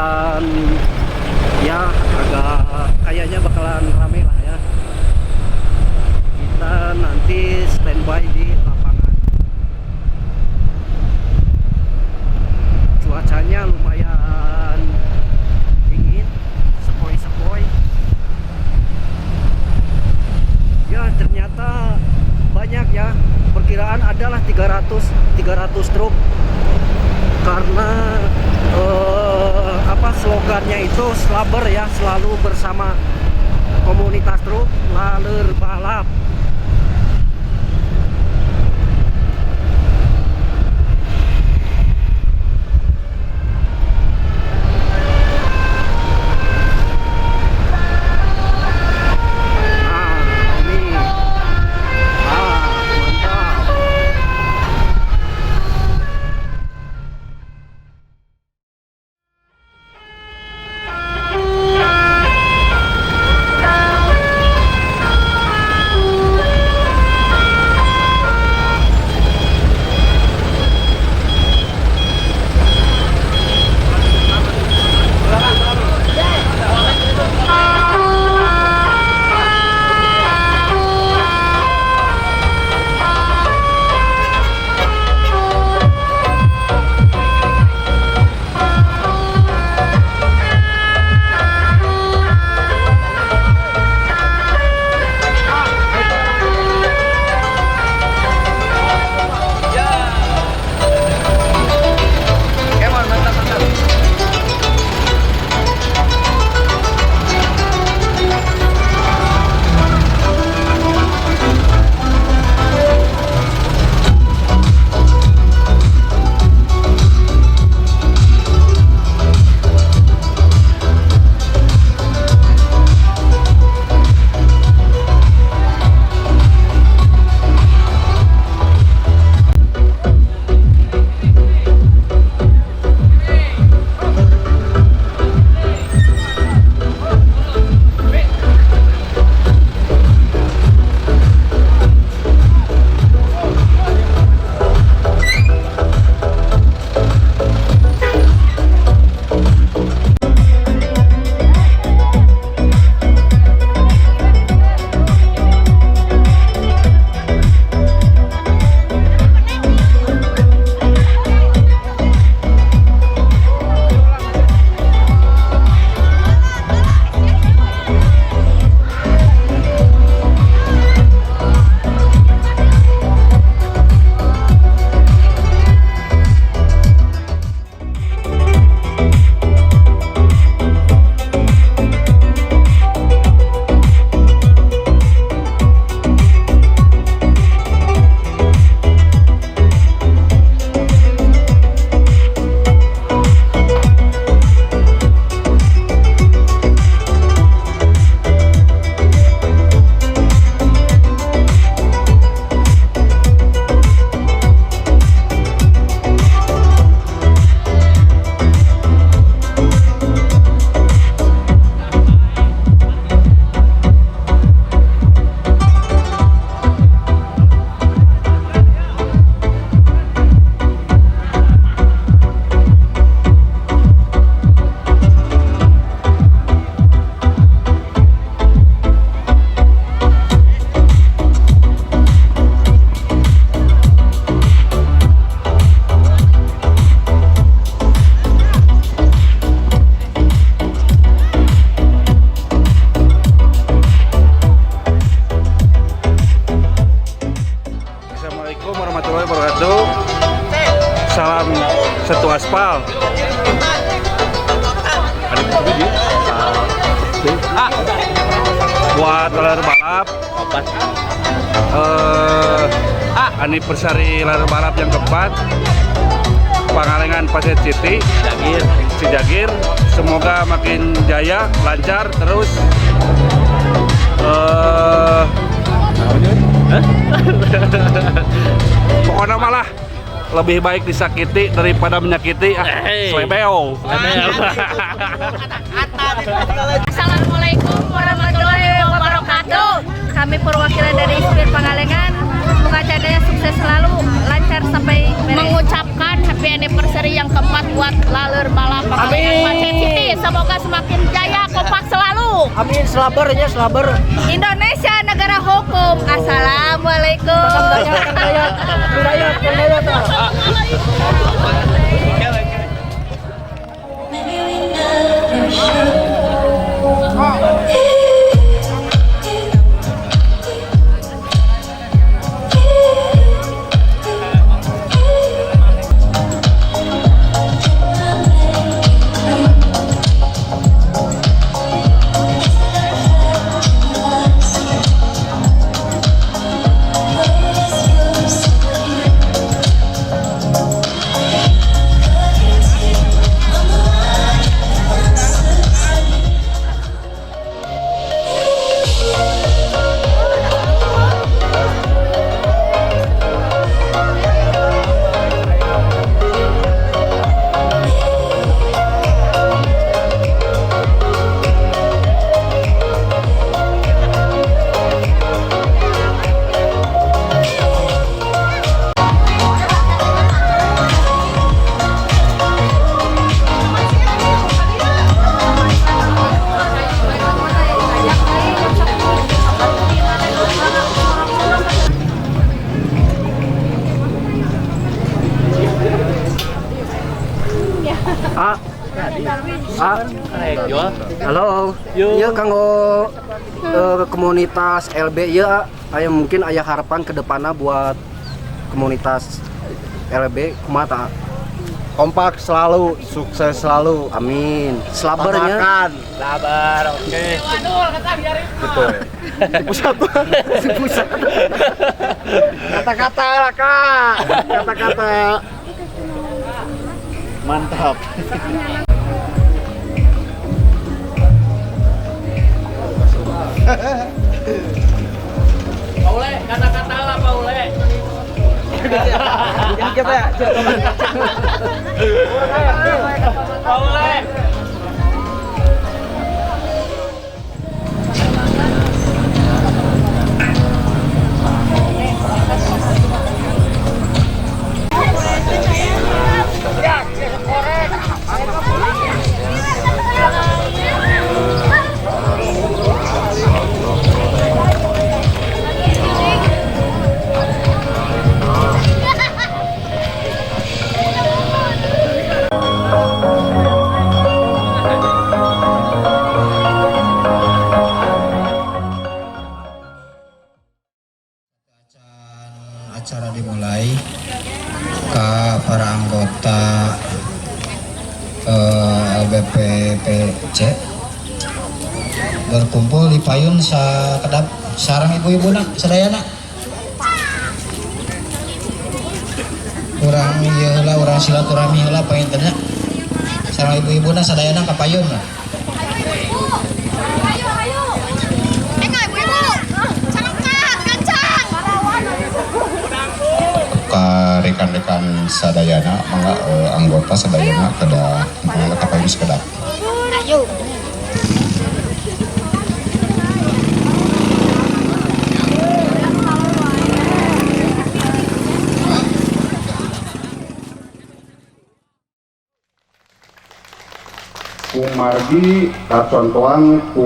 lumayan ya, agak kayaknya bakalan rame lah ya. Kita nanti standby di lapangan. Cuacanya lumayan dingin, sepoi-sepoi. Ya ternyata banyak ya, perkiraan adalah 300 truk, karena slogannya itu Slaber ya, selalu bersama komunitas truk laler balap. satu aspal. Buat layar balap. Anniversary layar balap yang keempat. Pangalengan Pasir City, Cijagir. Semoga makin jaya, lancar terus. Pokoknya malah lebih baik disakiti daripada menyakiti. Slebeo. Assalamualaikum warahmatullahi wabarakatuh. Kami perwakilan dari Spirit Pangalengan. Semoga acaranya sukses selalu, lancar sampai mengucapkan happy anniversary yang keempat buat Laleur Balap Pangalengan Pacet City. Semoga semakin jaya, kompak selalu. Amin, selabar ya, selabar. Indonesia negara hukum. Assalamualaikum. Halo, ya kanggo komunitas LB ya, aya mungkin aya harapan ke depanna buat komunitas LB kumaha? Kompak selalu, sukses selalu. Amin. Selabarnya. Sabar, oke. Gitu. Pusat. Pusat. Kata-kata lah, Kak. Kata-kata. Mantap. Paule, kata-kata lah Paule. Jadi kita ya. Paule. Acara dimulai ke para anggota LBPPC berkumpul di payun sakedap sarang ibu-ibu nak sadayana urang ieu heula urang silaturahmi heula paintenna sarang ibu-ibu nak sadayana ka payun lah. Rekan-rekan sadayana mangga anggota sadayana kada mangga kapayun sekedap. Ayo. Margi kacontohan ku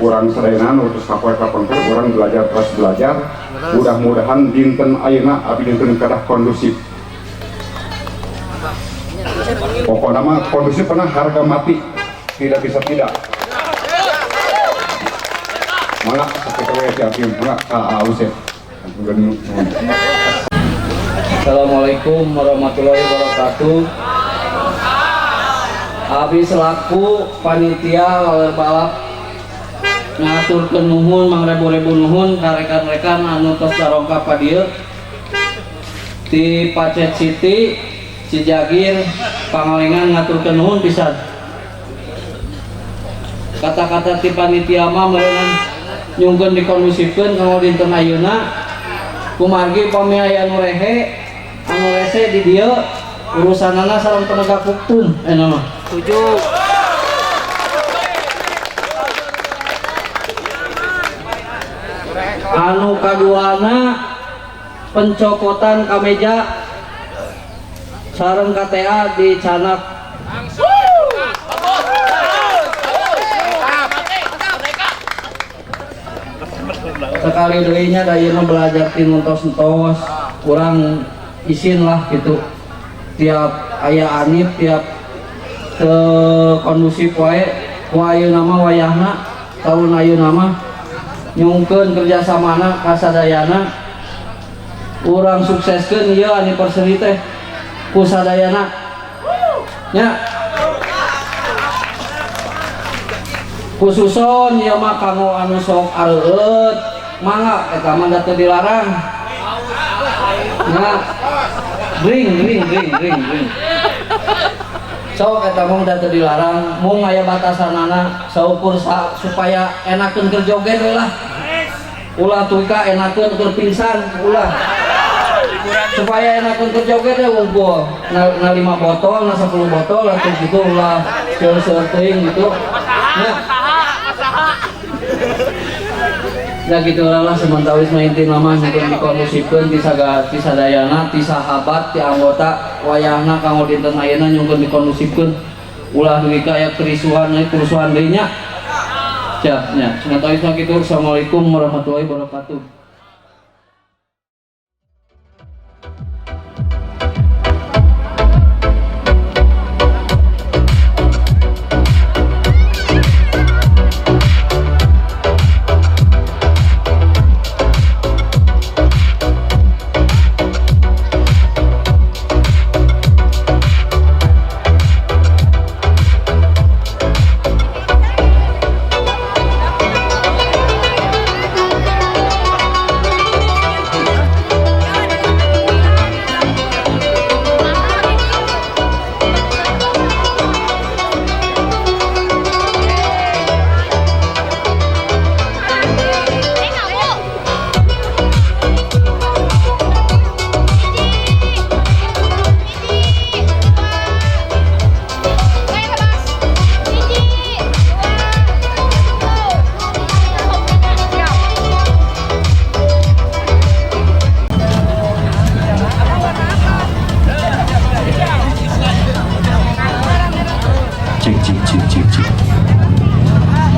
urang sadayana utus kapoe kapengker urang belajar terus belajar mudah-mudahan dinten ayeuna abi dinten kadah kondusif pokoknya mah kondusif pernah harga mati tidak bisa tidak mana seperti kaya siapin mana ausep. Assalamualaikum warahmatullahi wabarakatuh. Abi selaku panitia Laleur Balap ngaturkeun nuhun mangrebu-rebu nuhun ka rekan-rekan anu tos darongkap ka dieu ti Pacet City Cijagir Pangalengan ngaturkeun nuhun pisan. Kata-kata ti panitia mah meureun nyungkeun dikondusifkeun kanggo dinten ayeuna kumargi pami aya nu rehe anu rese di dieu urusanana sareng penegak hukum mah. Setuju. Anu kaduana pencopotan kameja sareng KTA di Canak. Sekali deuinya da ieu belajar ti nontos-nontos kurang izin lah gitu. Tiap aya anif tiap ke kondusif wae ku ayeuna mah wayahna tahun ayeuna mah nyungkeun kerjasamana kasadayana urang sukseskeun ieu anniversary teh ku sadayana nya khususon ieu mah kanggo anu sok areueut mangga eta mah da teu dilarang nya ring sok eta mah da teu dilarang mung aya batasanana saukur supaya enakeun keur joget we lah ulah tuika enakeun keur pingsan ulah supaya enakeun keur joget we ngumpul na 5 botol na 10 botol atuh gitu ulah seueur teuing gitu nya ya gitu lah sementawis maintin lama mungkin dikondusifkeun ti sadayana ti sahabat ti anggota wayahna kanggo dinten ayeuna nyungkeun dikondusifkeun ulah duwi ka aya kerisuhan kerusuhan deui nya nya sementawis mah kitu. Assalamualaikum warahmatullahi wabarakatuh.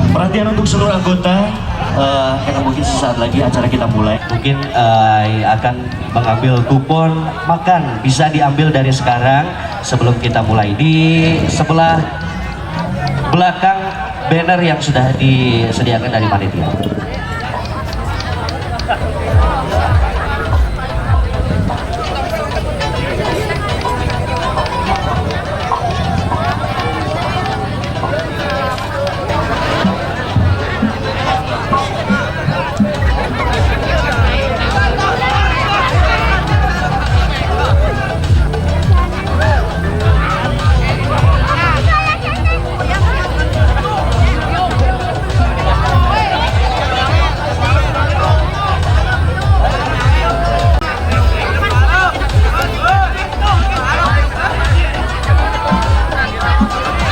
Perhatian untuk seluruh anggota, karena mungkin sesaat lagi acara kita mulai. Mungkin akan mengambil kupon makan, bisa diambil dari sekarang sebelum kita mulai. Di sebelah belakang banner yang sudah disediakan dari panitia.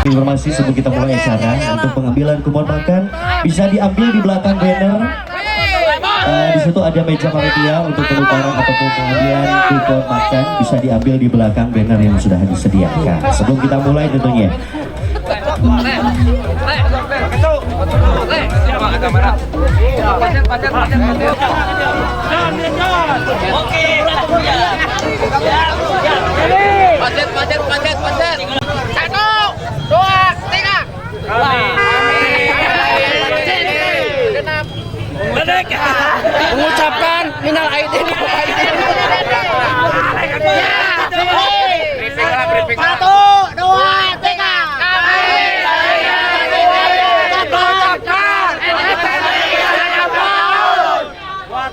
Informasi sebelum kita mulai acara untuk pengambilan kupon makan bisa diambil di belakang banner. Di situ ada meja panitia untuk penukaran ataupun pengambilan kupon makan bisa diambil di belakang banner yang sudah disediakan. Sebelum kita mulai tentunya. Pacet. 1, 2, 3. Mengucapkan minal aidin wal faizin. 1, 2, 3.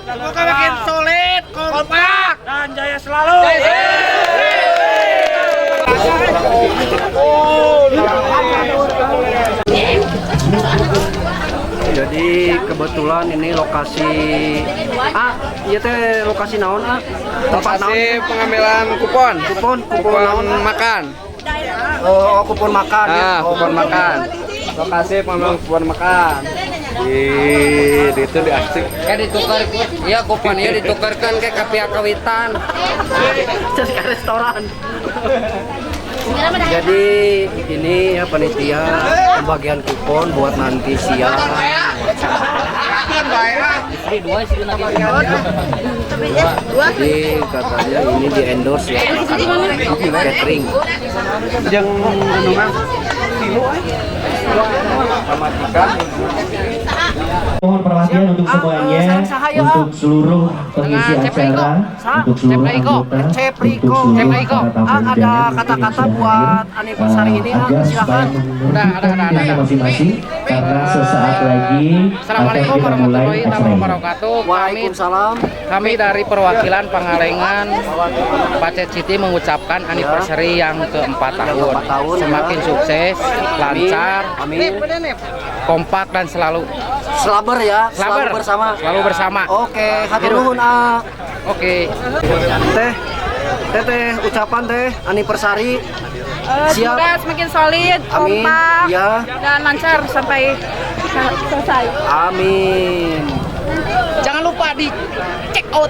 Semoga makin solid, kompak, dan jaya selalu. Jadi kebetulan ini lokasi iya teh lokasi naon tempat naon Pengambilan kupon naon makan. kupon makan Kupon makan. Lokasi pengambilan kupon makan. Itu di asik. Kayak ditukar, iya kuponnya ditukarkan ke kapia kawitan. Jadi ke restoran. Jadi ini ya panitia pembagian kupon buat nanti siang. Jadi katanya ini di endorse ya makanan catering. Yang menungan Mohon perhatian untuk semuanya, untuk seluruh pengisi acara, untuk seluruh anggota, untuk seluruh para tamu Ada kata-kata buat anniversary ini, silakan menurunkan masing-masing karena sesaat lagi akan kita mulai acara ini. Waalaikumsalam. Kami dari perwakilan Pangalengan Pacet City mengucapkan anniversary yang keempat tahun. Semakin sukses, lancar, kompak dan selalu Selaber ya, selalu bersama. Selalu bersama. Oke, hatur nuhun ah. Oke. Teh ucapan teh anniversary. Siap. Semoga semakin solid, Amin. kompak, Ya. dan lancar sampai selesai. Amin. Jangan lupa di check out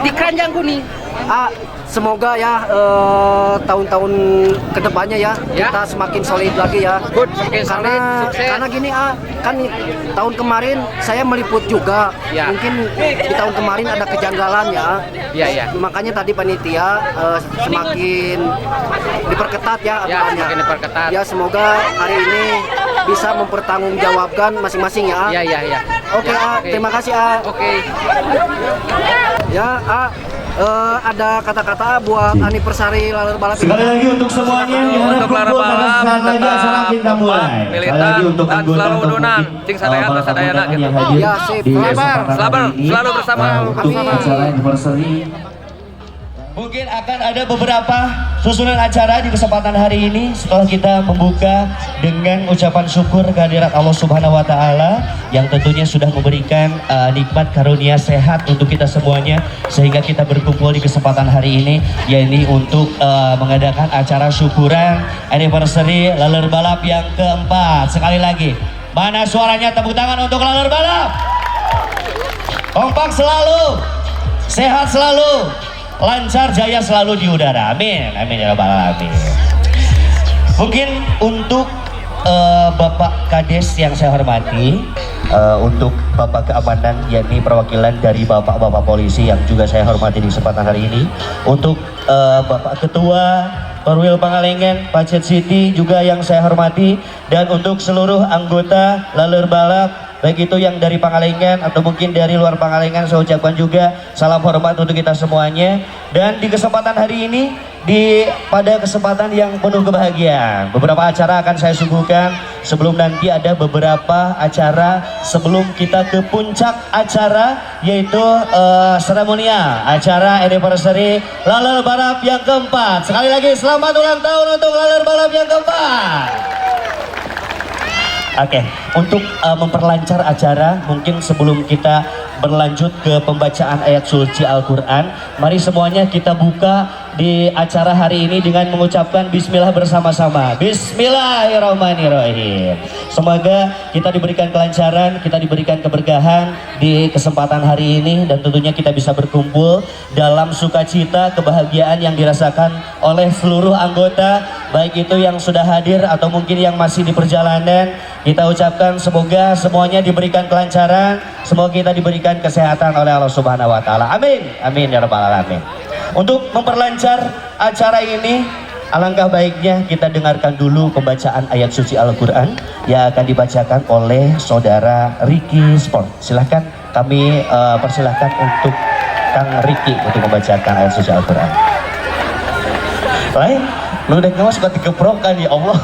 di Keranjang Kuning. Semoga ya tahun-tahun kedepannya ya kita semakin solid lagi ya. Good, semakin solid, sukses. Karena gini kan tahun kemarin saya meliput juga. Ya. Mungkin di tahun kemarin ada kejanggalan ya. Iya. Makanya tadi panitia semakin diperketat ya Ya, aturannya. semakin diperketat. Ya semoga hari ini bisa mempertanggungjawabkan masing-masing ya. Iya. Oke, terima kasih Oke. Ya, ada kata-kata buat anniversary laler balap Sekali lagi untuk semuanya diharap kumpul karena sesaat lagi acara kita mulai. Sekali lagi untuk anggota atau mungkin para tamu yang hadir Ya, sip. di kesempatan hari ini selalu bersama. untuk acara anniversary. Mungkin akan ada beberapa susunan acara di kesempatan hari ini setelah kita membuka dengan ucapan syukur kehadirat Allah Subhanahu wa taala yang tentunya sudah memberikan nikmat karunia sehat untuk kita semuanya sehingga kita berkumpul di kesempatan hari ini yakni untuk mengadakan acara syukuran anniversary laler balap yang keempat. Sekali lagi, mana suaranya tepuk tangan untuk laler balap? Kompak selalu, sehat selalu, lancar jaya selalu di udara. Amin. Amin ya rabbal alamin. Mungkin untuk Bapak Kades yang saya hormati, untuk Bapak Keamanan yakni perwakilan dari Bapak-bapak polisi yang juga saya hormati di kesempatan hari ini, untuk Bapak Ketua Perwil Pangalengan Pacet City juga yang saya hormati, dan untuk seluruh anggota laler balap baik itu yang dari Pangalengan atau mungkin dari luar Pangalengan, saya ucapkan juga salam hormat untuk kita semuanya. Dan di kesempatan hari ini, pada kesempatan yang penuh kebahagiaan, beberapa acara akan saya suguhkan sebelum nanti ada beberapa acara sebelum kita ke puncak acara, yaitu seremonial acara anniversary laler balap yang keempat. Sekali lagi selamat ulang tahun untuk laler balap yang keempat. Oke, untuk memperlancar acara, mungkin sebelum kita berlanjut ke pembacaan ayat suci Al-Quran, mari semuanya kita buka di acara hari ini dengan mengucapkan bismillah bersama-sama. Bismillahirrahmanirrahim. Semoga kita diberikan kelancaran, kita diberikan keberkahan di kesempatan hari ini, dan tentunya kita bisa berkumpul dalam sukacita, kebahagiaan yang dirasakan oleh seluruh anggota, baik itu yang sudah hadir atau mungkin yang masih di perjalanan. Kita ucapkan semoga semuanya diberikan kelancaran, semoga kita diberikan kesehatan oleh Allah Subhanahu wa taala. Amin. Amin ya rabbal alamin. Untuk memperlancar acara ini, alangkah baiknya kita dengarkan dulu pembacaan ayat suci Al-Quran yang akan dibacakan oleh saudara Ricky Sport. Silahkan, kami persilahkan untuk Kang Ricky untuk membacakan ayat suci Al-Quran. Baik, lu udah ngawas suka dikeprokan ya Allah.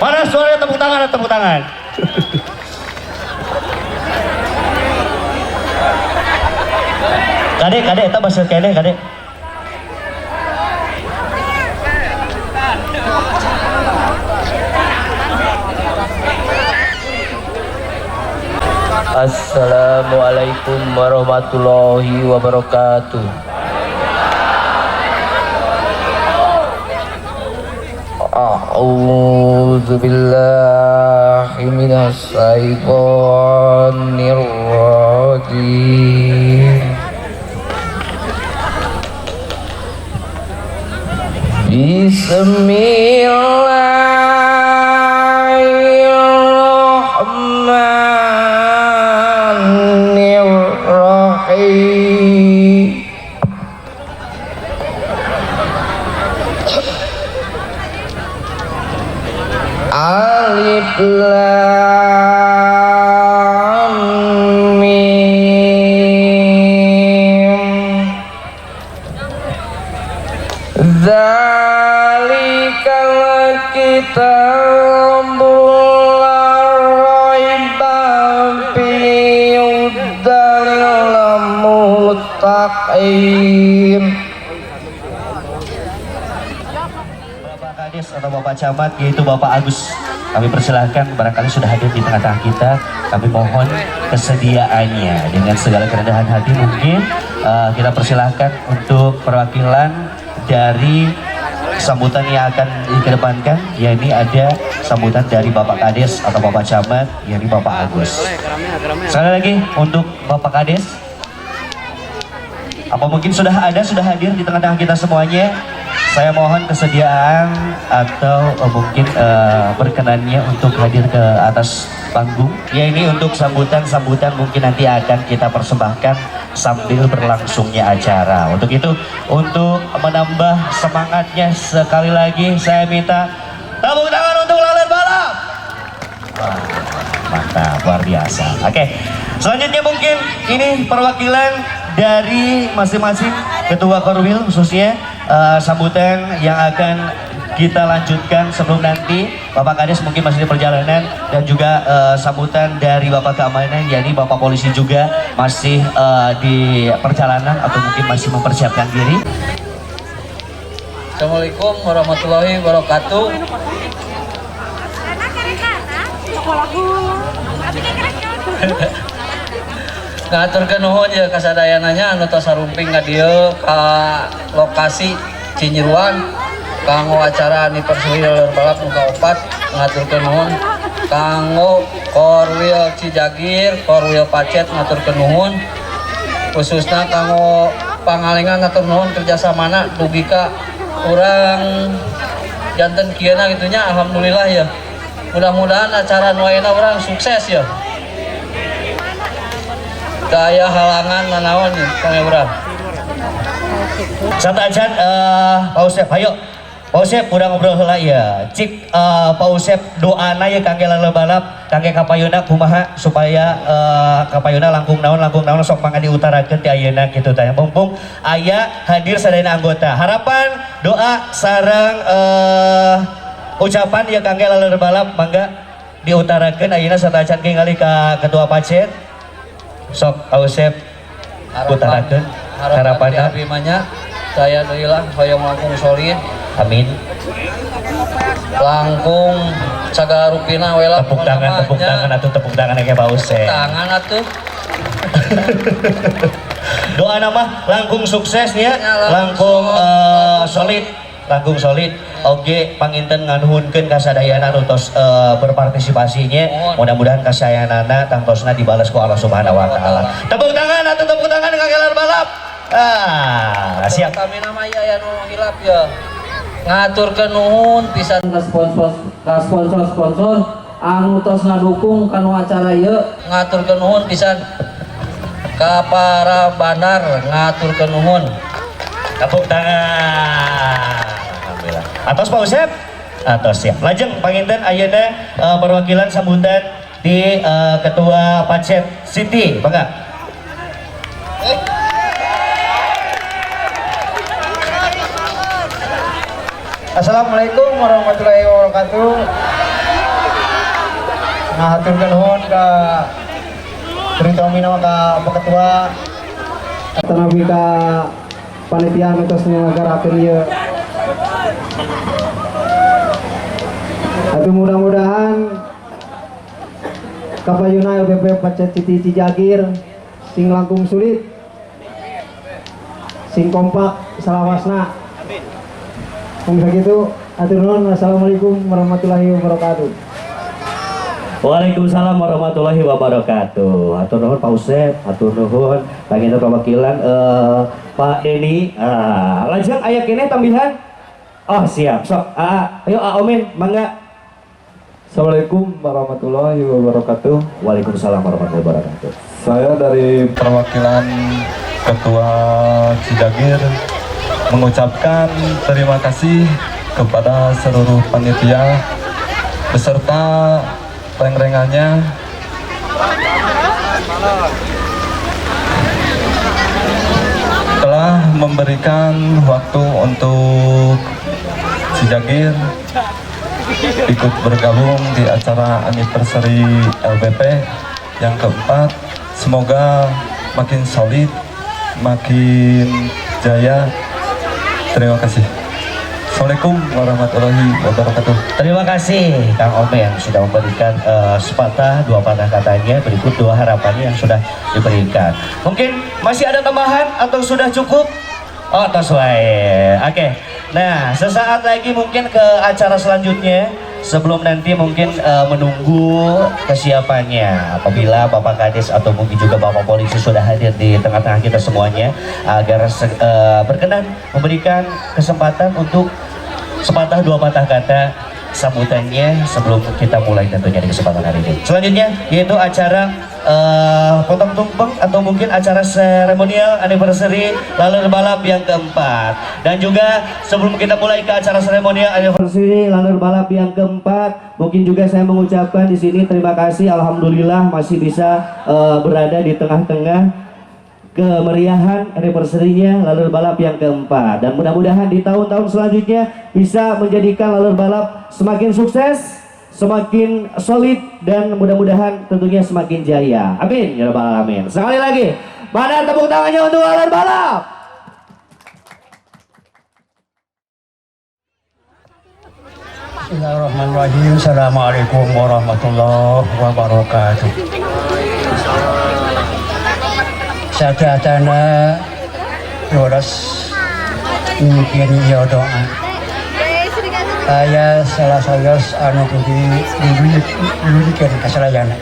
Mana suaranya? Tepuk tangan, tepuk tangan. Kadek, kita bahasa kene, kadek. Assalamualaikum warahmatullahi wabarakatuh. أعوذ بالله من الشيطان الرجيم بسم الله الرحمن الرحيم Alif Lam Mim Dzalikal kitabul la raiba fihi hudal lil muttaqin. Bapak Kades atau Bapak Camat, yaitu Bapak Agus, kami persilahkan, barangkali sudah hadir di tengah-tengah kita. Kami mohon kesediaannya dengan segala kerendahan hati. Mungkin kita persilahkan untuk perwakilan dari sambutan yang akan dikedepankan, yakni ada sambutan dari Bapak Kades atau Bapak Camat, yakni Bapak Agus. Sekali lagi untuk Bapak Kades, apa mungkin sudah hadir di tengah-tengah kita semuanya? Saya mohon kesediaan atau mungkin berkenannya untuk hadir ke atas panggung. Ya, ini untuk sambutan mungkin nanti akan kita persembahkan sambil berlangsungnya acara. Untuk itu, untuk menambah semangatnya sekali lagi saya minta tepuk tangan untuk Laler Balap. Wah, mantap, luar biasa. Oke, selanjutnya mungkin ini perwakilan dari masing-masing ketua Korwil, khususnya sambutan yang akan kita lanjutkan sebelum nanti Bapak Kades mungkin masih di perjalanan, dan juga sambutan dari Bapak Keamanan, yakni Bapak Polisi juga masih di perjalanan atau mungkin masih mempersiapkan diri. Assalamualaikum warahmatullahi wabarakatuh. Ngaturkeun nuhun ya kasadayananya anu tos sarumping ka dieu ka lokasi Cinyeruan kanggo acara anniversary Laler Balap nu kaopat. Ngaturkeun nuhun kanggo Korwil Cijagir, Korwil Pacet, ngaturkeun nuhun khususna kanggo pangalengan, ngatur nuhun kerjasamana dugi ka urang janten kieuna gitunya. Alhamdulillah ya, mudah-mudahan acara nu ayeuna urang sukses ya. Daya halangan nanaon nih kang urang. Santajan Pak Usep, ayo Pak Usep udah ngobrol heula ya. Cik Pak Usep doana ya kangge Laler Balap, kangge kapayuna kumaha supaya kapayuna langkung naon sok mangga diutarakeun ti ayeuna kitu teh. Mumpung aya hadir sadayana anggota. Harapan, doa sareng ucapan ya kangge Laler Balap mangga diutarakeun ayeuna santajan kingali ka Ketua Pacet. Sok Ausep utarakeun harapanna abimanya saya deulah hoyong langkung solid. Amin. Langkung sagala rupina we lah. Tepuk tangan atuh, tepuk tangan ke Pak Usep. Tangan atuh. Doa nama langkung suksesnya, langkung solid, langkung solid. Oke, panginten nganuhunkeun kasadayana nu tos berpartisipasinya. Mudah-mudahan kasayanana tangtosna dibalas ku Allah Subhanahu wa taala. Tepuk tangan atuh, tepuk tangan ka Laler Balap. Siap. Kami nama ya nu hilap ya. Ngaturkeun nuhun pisan ka sponsor anu tos ngadukung kanu acara ieu. Ngaturkeun nuhun pisan ka para bandar, ngaturkeun nuhun. Tepuk tangan. Alhamdulillah. Atos Pak Usep. Atos ya. Lajeng panginten ayeuna perwakilan sambutan di Ketua Pacet City, Bangga. Assalamualaikum warahmatullahi wabarakatuh. Ngaturkeun nuhun ka terutama ka Pak Ketua tanapi ka panitia nu tos nyelenggarakeun ieu. Atuh mudah-mudahan kapayuna LBP Pacet City Cijagir sing langkung sulit, sing kompak salawasna. Mungkin begitu. Atur nuhun. Wassalamualaikum warahmatullahi wabarakatuh. Waalaikumsalam warahmatullahi wabarakatuh. Atur nuhun Pak Usep, atur nuhun Baginda perwakilan Pak Deni. Lajeng aya kene tambihan. Oh siap, sok. Ayo Omin, mangga. Assalamualaikum warahmatullahi wabarakatuh. Waalaikumsalam warahmatullahi wabarakatuh. Saya dari perwakilan Ketua Cijagir mengucapkan terima kasih kepada seluruh panitia beserta reng-rengannya telah memberikan waktu untuk Cijagir ikut bergabung di acara anniversary LBP yang keempat. Semoga makin solid, makin jaya. Terima kasih. Assalamualaikum warahmatullahi wabarakatuh. Terima kasih Kang Omen sudah memberikan sepatah dua patah katanya, berikut dua harapannya yang sudah diberikan. Mungkin masih ada tambahan atau sudah cukup? Oh, sesuai. Oke. Nah, sesaat lagi mungkin ke acara selanjutnya. Sebelum nanti mungkin menunggu kesiapannya, apabila Bapak Kades atau mungkin juga Bapak Polisi sudah hadir di tengah-tengah kita semuanya, agar berkenan memberikan kesempatan untuk sepatah dua patah kata sambutannya sebelum kita mulai tentunya di kesempatan hari ini. Selanjutnya yaitu acara potong tumpeng atau mungkin acara seremonial anniversary lalur balap yang keempat. Dan juga sebelum kita mulai ke acara seremonial anniversary lalur balap yang keempat, mungkin juga saya mengucapkan di sini terima kasih, alhamdulillah masih bisa berada di tengah-tengah kemeriahan anniversary-nya lalur balap yang keempat, dan mudah-mudahan di tahun-tahun selanjutnya bisa menjadikan lalur balap semakin sukses, semakin solid, dan mudah-mudahan tentunya semakin jaya. Amin ya rabbal alamin. Sekali lagi, mana tepuk tangannya untuk lalur balap? Bismillahirrahmanirrahim. Assalamualaikum warahmatullahi wabarakatuh. Sajatana yoros mungkin ya doa. Saya salah sayos anu dilulikan kasalayana.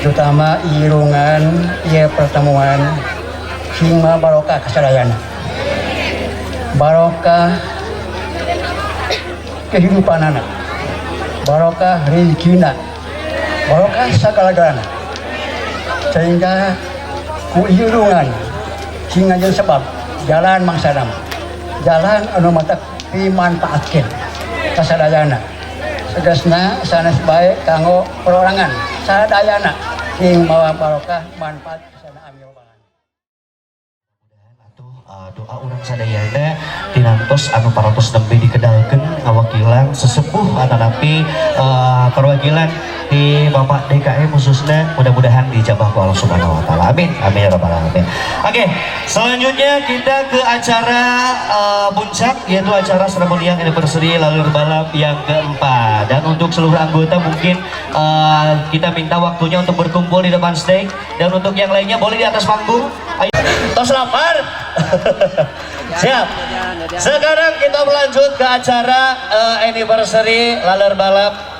Terutama irungan ia pertemuan hingga barokah kasalayana. Barokah kehidupan anak. Barokah rezekina. Barokah segala-galana. Sehingga ku irungan hingga jeung sebab jalan mangsadam, jalan anu mata dimanfaatkeun kasadayana, tegasna sanes bae kanggo perorangan sadayana ing mawa barokah manfaat sana amin. Doa urang sadayana tinantos anu parantos nembe dikedalkeun ngawakilan sesepuh atanapi perwakilan di Bapak DKM khususnya, mudah-mudahan dijabah ku Allah Subhanahu wa taala. Amin. Amin ya rabbal alamin. Oke, selanjutnya kita ke acara puncak, yaitu acara seremonial anniversary lalur balap yang keempat. Dan untuk seluruh anggota mungkin kita minta waktunya untuk berkumpul di depan stage, dan untuk yang lainnya boleh di atas panggung. Ayo, tos lapar. Siap. Sekarang kita berlanjut ke acara anniversary lalur balap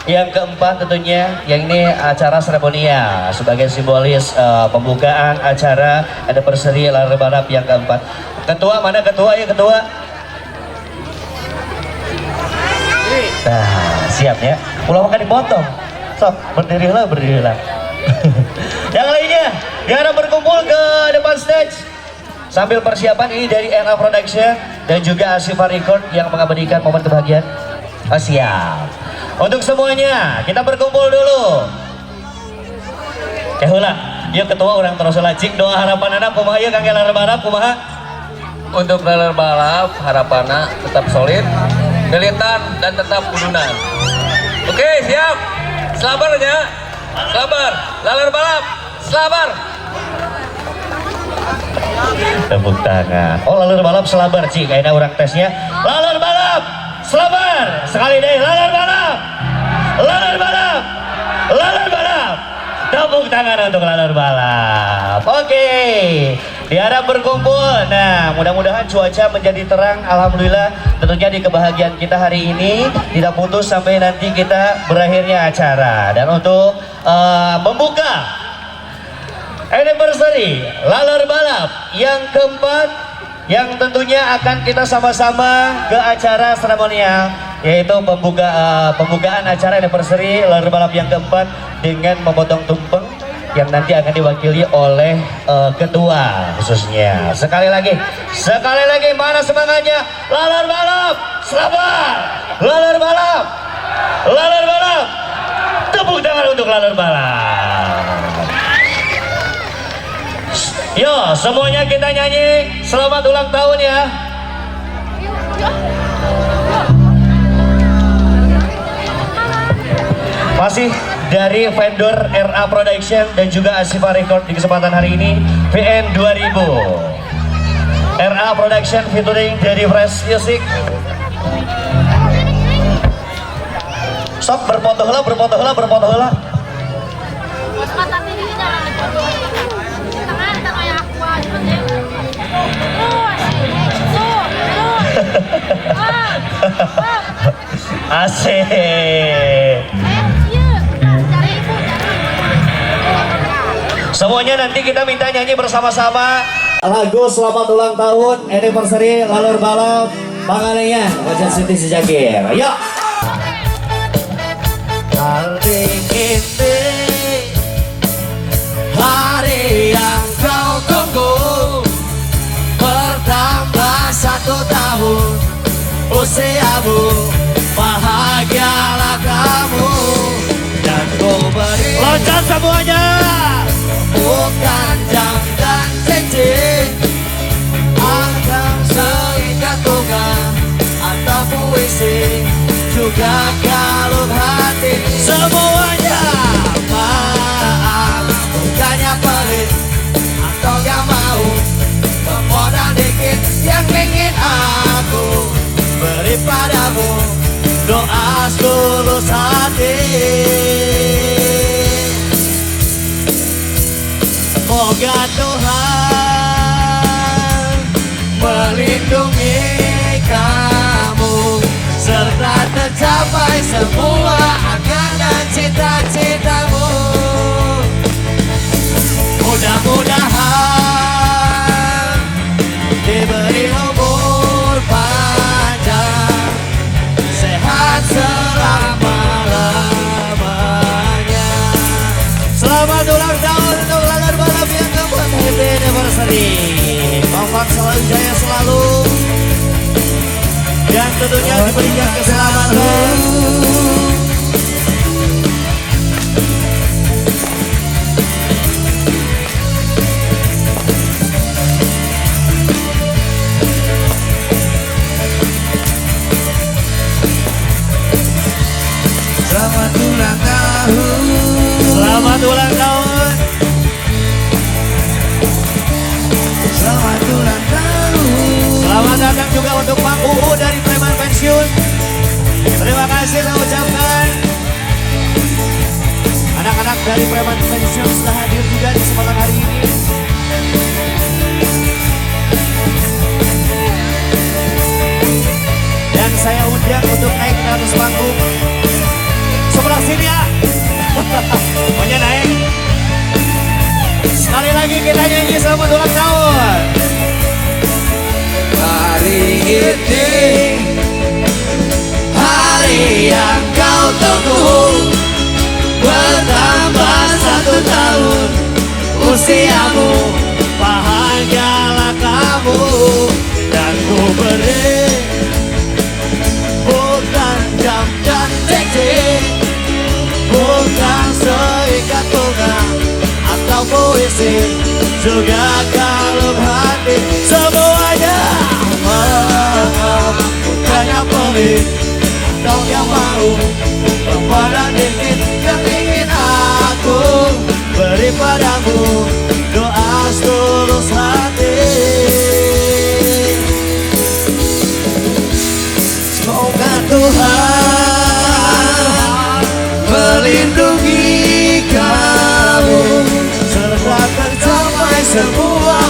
yang keempat tentunya, yang ini acara seremonial sebagai simbolis pembukaan acara anniversary lalur balap yang keempat. Ketua mana ketua ya ketua? Nah, siap ya. Ulah makan dipotong. Sok, berdirilah, berdirilah. Yang lainnya, yang berkumpul ke depan stage sambil persiapan ini dari RA Production dan juga Asifa Record yang mengabadikan momen kebahagiaan. Oh, siap. Untuk semuanya, kita berkumpul dulu. Hula, yuk ketua orang terus lacik doa harapan anak kumaha ya kangge lalur balap kumaha? Untuk lalur balap harapanna tetap solid, gelitan dan tetap kudunan. Oke, siap. Selabar aja. Selabar. Lalur balap. Selabar. Tepuk tangan. Oh, lalur balap selabar cik, kayaknya orang tesnya. Lalur balap selabar. Sekali deh, lalur balap. Lalur balap. Lalur balap. Tepuk tangan untuk lalur balap. Oke. diharap berkumpul. Nah, mudah-mudahan cuaca menjadi terang. Alhamdulillah, tentunya di kebahagiaan kita hari ini tidak putus sampai nanti kita berakhirnya acara. Dan untuk membuka anniversary Laler Balap yang keempat, yang tentunya akan kita sama-sama ke acara seremonial, yaitu pembukaan acara anniversary Laler Balap yang keempat dengan memotong tumpeng yang nanti akan diwakili oleh ketua khususnya. Sekali lagi, mana semangatnya? Laler Balap, selamat! Laler Balap, Laler Balap, tepuk tangan untuk Laler Balap. Yo, semuanya kita nyanyi selamat ulang tahun ya. Masih dari vendor RA Production dan juga Asifa Record di kesempatan hari ini VN 2000. RA Production featuring dari Fresh Music. Sok berfoto heula. Asik. Semuanya nanti kita minta nyanyi bersama-sama lagu selamat ulang tahun anniversary Laler Balap Pangalengan Wajan Siti Sejagir. Ayo. Hari ini hari yang kau tunggu, bertambah 1 tahun usiamu, bahagialah kamu dan ku beri loncat semuanya, bukan jam dan cincin, akan seikat tunggang atau puisi, juga kalung hati, semuanya maaf, bukannya pelit atau yang mau kemoda dikit yang ingin aku beri padamu, doa tulus hati. Moga Tuhan melindungi kamu serta tercapai semua angan dan cita-citamu. Mudah-mudahan diberi umur panjang, sehat selama-lamanya. Selamat ulang tahun untuk Laler Balap yang keempat, happy anniversary. Kompak selalu jaya selalu, dan tentunya diberikan keselamatan. Selamat ulang tahun. Selamat ulang tahun. Selamat ulang tahun. Selamat datang juga untuk Pak UU dari Preman Pensiun. Terima kasih saya ucapkan. Anak-anak dari Preman Pensiun sudah hadir juga di kesempatan hari ini. Dan saya undang untuk naik ke atas panggung. Sebelah sini ya. Maunya naik. Sekali lagi kita nyanyi selamat ulang tahun. Hari ini hari yang kau tunggu, bertambah 1 tahun usiamu, bahagialah kamu dan ku beri bukan jam dan cincin, bukan seikat tunggang atau puisi, juga kalung hati, semuanya bukannya pelit atau yang mau kepada dikit yang ingin aku beri padamu, doa tulus hati. Semoga Tuhan melindungi kamu serta tercapai semua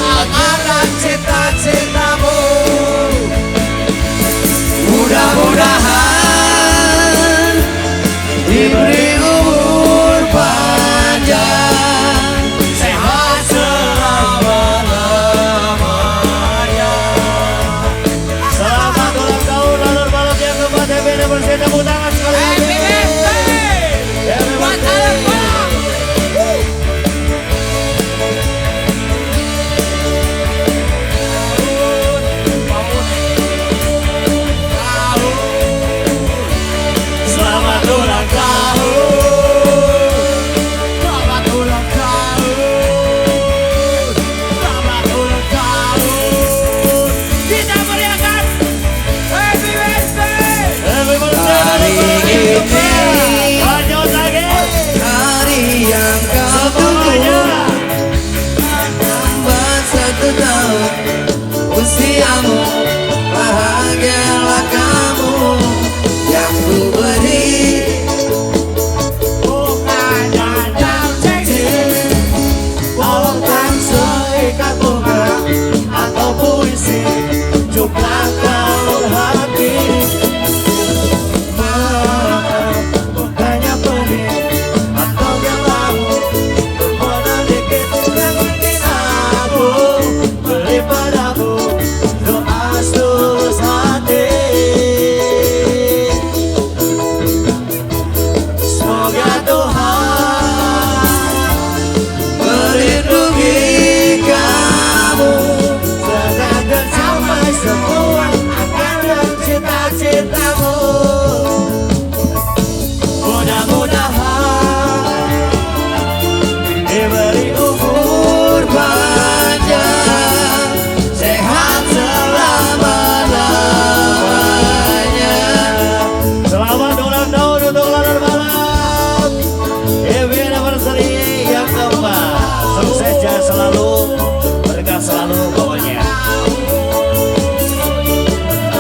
berkah selalu pokoknya.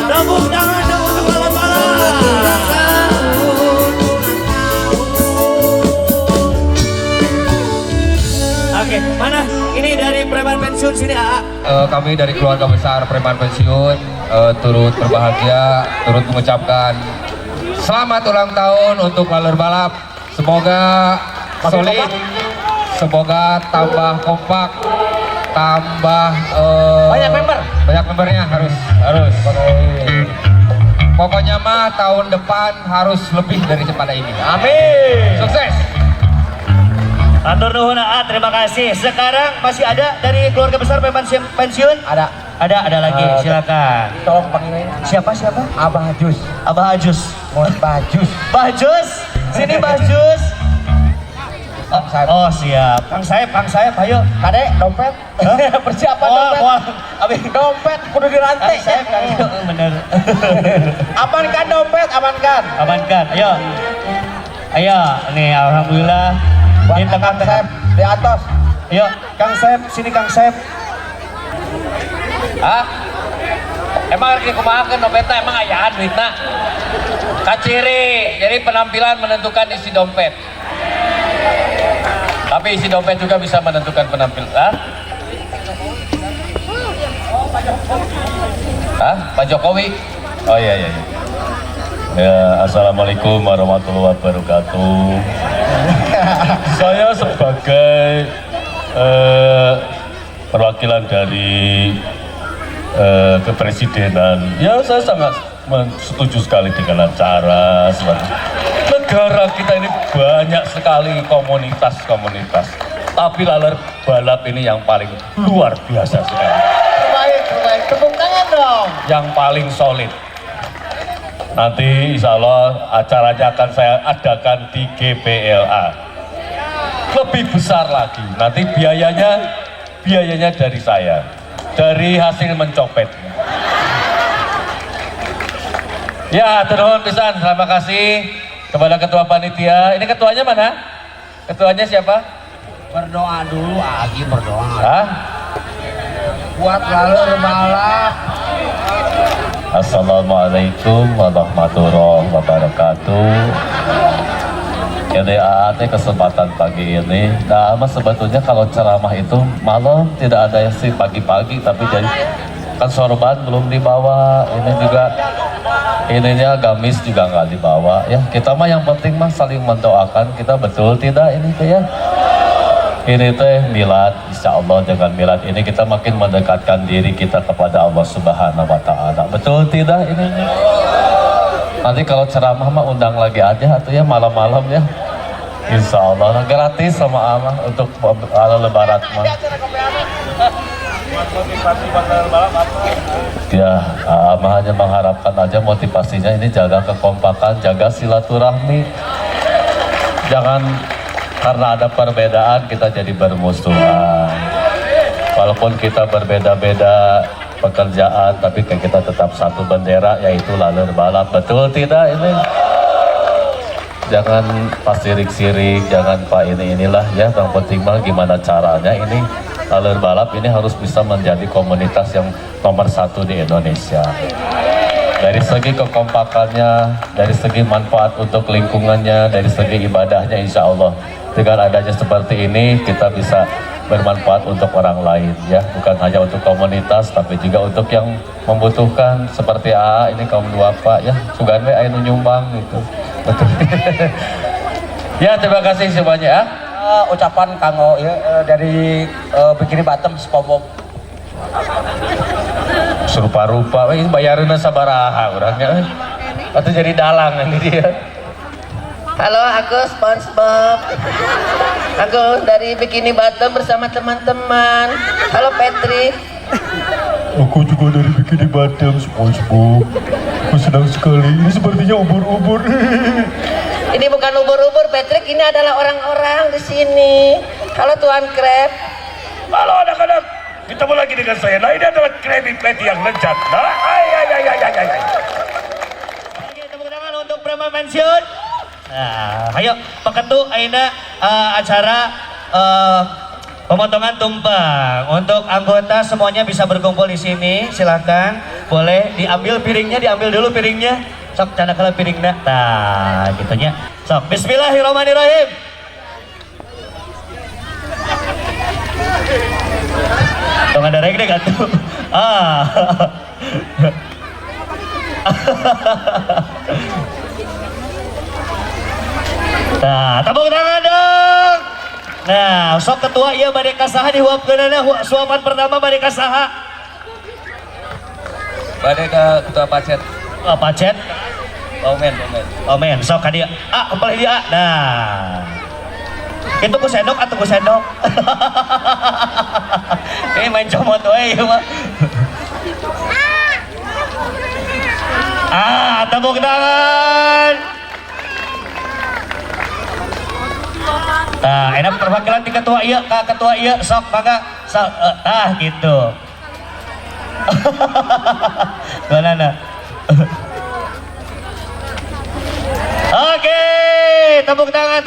Tepuk tangan dong untuk balap-balap. Oke, mana? Ini dari preman pensiun sini, Kami dari keluarga besar preman pensiun turut berbahagia, turut mengucapkan selamat ulang tahun untuk Laler Balap. Semoga solid, semoga tambah kompak, tambah banyak membernya harus. Pokoknya mah tahun depan harus lebih daripada ini. Amin. Sukses. Atur nuhun, terima kasih. Sekarang masih ada dari keluarga besar pensiun? Ada lagi. Silakan. Tolong panggilin. Siapa? Abah Jus. Abah Ajus. Bah Jus. Sini Bah Jus. Oh siap. Kang Saeb, ayo. Kadek, dompet. Persiapan dompet. Abis Dompet kudu dirantai. Saeb kan. Bener. Amankan dompet, amankan. Amankan. Ayo. Nih alhamdulillah. Buat Kang Saeb di atas. Ayo, Kang Saeb, sini Kang Saeb. Emang lagi kemahakan dompetnya emang ayaan duitnya. Kaciri, jadi penampilan menentukan isi dompet. Tapi isi dompet juga bisa menentukan penampilan. Pak Jokowi? Oh iya. Ya, assalamualaikum warahmatullahi wabarakatuh. Saya sebagai perwakilan dari kepresidenan, ya saya sangat setuju sekali dengan acara seperti negara kita ini banyak sekali komunitas, tapi Laler Balap ini yang paling luar biasa sekali. Terbaik, tepuk tangan dong. Yang paling solid. Nanti insya Allah acaranya akan saya adakan di GBLA. Lebih besar lagi, nanti biayanya dari saya, dari hasil mencopet. Ya, turun pisan. Terima kasih kepada ketua panitia. Ini ketuanya mana? Ketuanya siapa? Berdoa dulu, Agi berdoa. Buat Laler Balap. Assalamualaikum warahmatullahi wabarakatuh. Ini kesempatan pagi ini. Nah, sebetulnya kalau ceramah itu malam tidak ada yang sih pagi-pagi, tapi jadi kan sorban belum dibawa. Ini juga ininya gamis juga nggak dibawa. Ya kita mah yang penting mah saling mendoakan. Kita betul tidak ini teh ya? Ini teh milad, insya Allah dengan milad ini kita makin mendekatkan diri kita kepada Allah Subhanahu Wa Taala. Betul tidak ini? Nanti kalau ceramah mah undang lagi aja atau ya malam-malam ya. Insya Allah gratis sama Amah untuk lebaran mah. Ya, Amah hanya mengharapkan aja motivasinya ini jaga kekompakan, jaga silaturahmi. Jangan karena ada perbedaan kita jadi bermusuhan. Walaupun kita berbeda-beda pekerjaan, tapi kita tetap satu bendera, yaitu Laler Balap. Betul tidak ini? Jangan pas sirik-sirik, jangan pak inilah ya. Yang penting mah gimana caranya ini Laler Balap ini harus bisa menjadi komunitas yang nomor satu di Indonesia. Dari segi kekompakannya, dari segi manfaat untuk lingkungannya, dari segi ibadahnya, insya Allah dengan adanya seperti ini kita bisa bermanfaat untuk orang lain ya, bukan hanya untuk komunitas tapi juga untuk yang membutuhkan seperti ini kaum duafa ya, sugan we aya nu nyumbang gitu. Betul. Ya, terima kasih semuanya. Ucapan kanggo ya, dari Bikini Bottom SpongeBob. Serupa-rupa, ini bayarannya sabaraha orangnya. Atau jadi dalang ini dia. Halo, aku SpongeBob. Aku dari Bikini Bottom bersama teman-teman. Halo Patrick. Aku juga dari Bikini Bottom, SpongeBob. Aku senang sekali. Ini sepertinya ubur-ubur. Ini bukan ubur-ubur, Patrick. Ini adalah orang-orang di sini. Halo Tuan Crab. Halo anak-anak, ketemu lagi dengan saya. Nah, ini adalah Krabby Patty yang lezat. Nah, Tepuk tangan untuk preman pensiun. Nah, ayo Pak Ketu, ayeuna acara Pemotongan tumpeng. Untuk anggota semuanya bisa berkumpul di sini. Silahkan, boleh diambil piringnya, diambil dulu piringnya. Sok canda kala piringnya. Nah, gitunya. Sok, bismillahirrahmanirrahim. Tong ada reggae kan tuh? Nah, tepuk tangan dong. Nah, sok ketua iya bade kasaha dihuapkeunana suapan pertama bade kasaha. Bade ka ketua pacet. Oh, pacet. Omen. Omen, sok ka dia. Kepala dia. Nah. Itu ku sendok atau ku sendok? Ini main comot we ieu mah. Tepuk tangan. Nah, enak perwakilan di ketua iya, ketua iya, sok mangga, sok, gitu. Mana? Oke, tepuk tangan.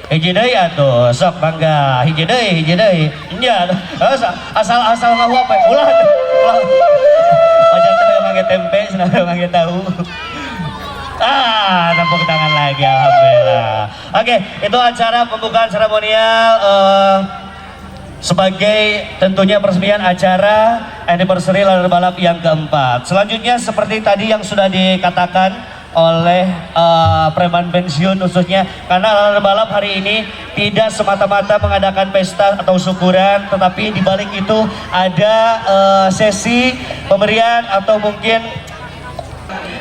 Hiji deui atuh, sok mangga, hiji deui. Nya, asal ngahuap we, ulah. Pajak teh mangga tempe, cenah mangga tahu. Tepuk tangan lagi, alhamdulillah. Oke, itu acara pembukaan seremonial sebagai tentunya peresmian acara anniversary ladder balap yang keempat. Selanjutnya seperti tadi yang sudah dikatakan oleh preman pensiun khususnya, karena ladder balap hari ini tidak semata-mata mengadakan pesta atau syukuran, tetapi di balik itu ada sesi pemberian atau mungkin.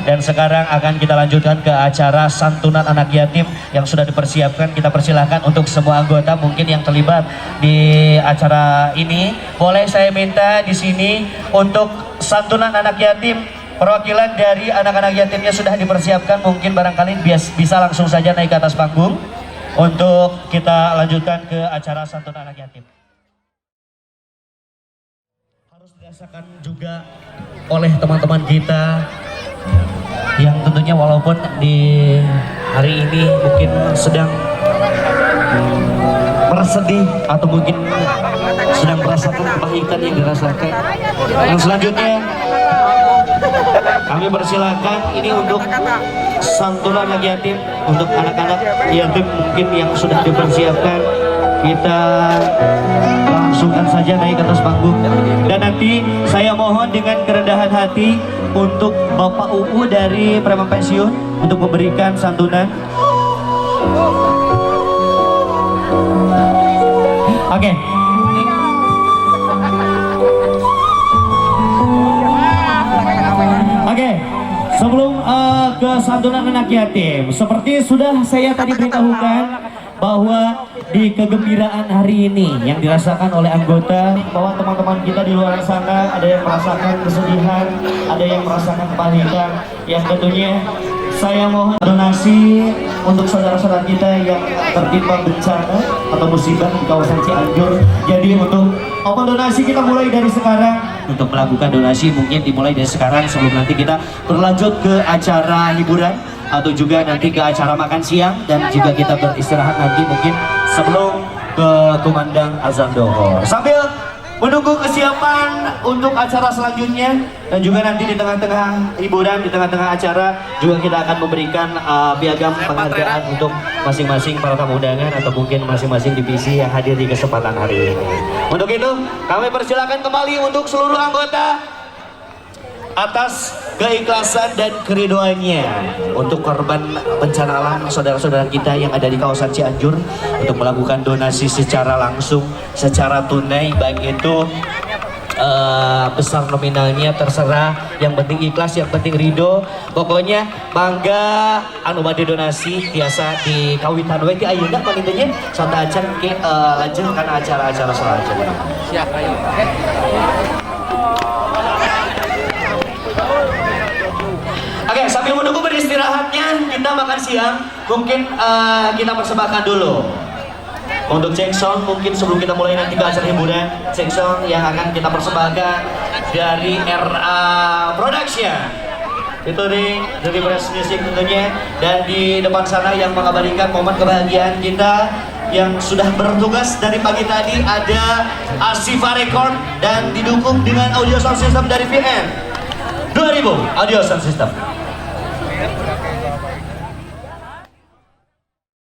Dan sekarang akan kita lanjutkan ke acara santunan anak yatim yang sudah dipersiapkan. Kita persilahkan untuk semua anggota mungkin yang terlibat di acara ini. Boleh saya minta di sini untuk santunan anak yatim, perwakilan dari anak-anak yatimnya sudah dipersiapkan. Mungkin barangkali bisa langsung saja naik ke atas panggung untuk kita lanjutkan ke acara santunan anak yatim. Harus dirasakan juga oleh teman-teman kita yang tentunya walaupun di hari ini mungkin sedang bersedih atau mungkin sedang merasakan kepahitan yang dirasakan. Yang selanjutnya kami persilakan ini untuk santunan anak yatim, untuk anak-anak yatim mungkin yang sudah dipersiapkan. Kita langsungkan saja naik ke atas panggung. Dan nanti saya mohon dengan kerendahan hati untuk Bapak UU dari preman pensiun untuk memberikan santunan. Oke. Sebelum ke santunan anak yatim, seperti sudah saya tadi beritahukan bahwa di kegembiraan hari ini yang dirasakan oleh anggota, bahwa teman-teman kita di luar sana ada yang merasakan kesedihan, ada yang merasakan kepahitan, yang tentunya saya mohon donasi untuk saudara-saudara kita yang tertimpa bencana atau musibah di kawasan Cianjur. Jadi untuk open donasi kita mulai dari sekarang. Untuk melakukan donasi mungkin dimulai dari sekarang sebelum nanti kita berlanjut ke acara hiburan atau juga nanti ke acara makan siang, dan juga kita beristirahat nanti mungkin sebelum ke kumandang azan dohor. Sambil menunggu kesiapan untuk acara selanjutnya, dan juga nanti di tengah-tengah hiburan, di tengah-tengah acara juga kita akan memberikan piagam penghargaan untuk masing-masing para tamu undangan atau mungkin masing-masing divisi yang hadir di kesempatan hari ini. Untuk itu kami persilakan kembali untuk seluruh anggota atas keikhlasan dan keridoannya untuk korban bencana alam saudara-saudara kita yang ada di kawasan Cianjur, untuk melakukan donasi secara langsung, secara tunai, baik itu besar nominalnya terserah, yang penting ikhlas, yang penting ridho. Pokoknya bangga anu bade donasi biasa di kawitan we ti ayeuna panitanya santa acan ke lanjut karena acara-acara selanjutnya. Siap, ayo. Oke, sambil menunggu beristirahatnya, kita makan siang. Mungkin kita persembahkan dulu untuk cek sound. Mungkin sebelum kita mulai nanti ke acara hiburan, cek sound yang akan kita persembahkan dari RA Production. Itu dari Press Music tentunya. Dan di depan sana yang mengabadikan momen kebahagiaan kita yang sudah bertugas dari pagi tadi. Ada Asifa Record dan didukung dengan audio sound system dari VN 2000 audio sound system.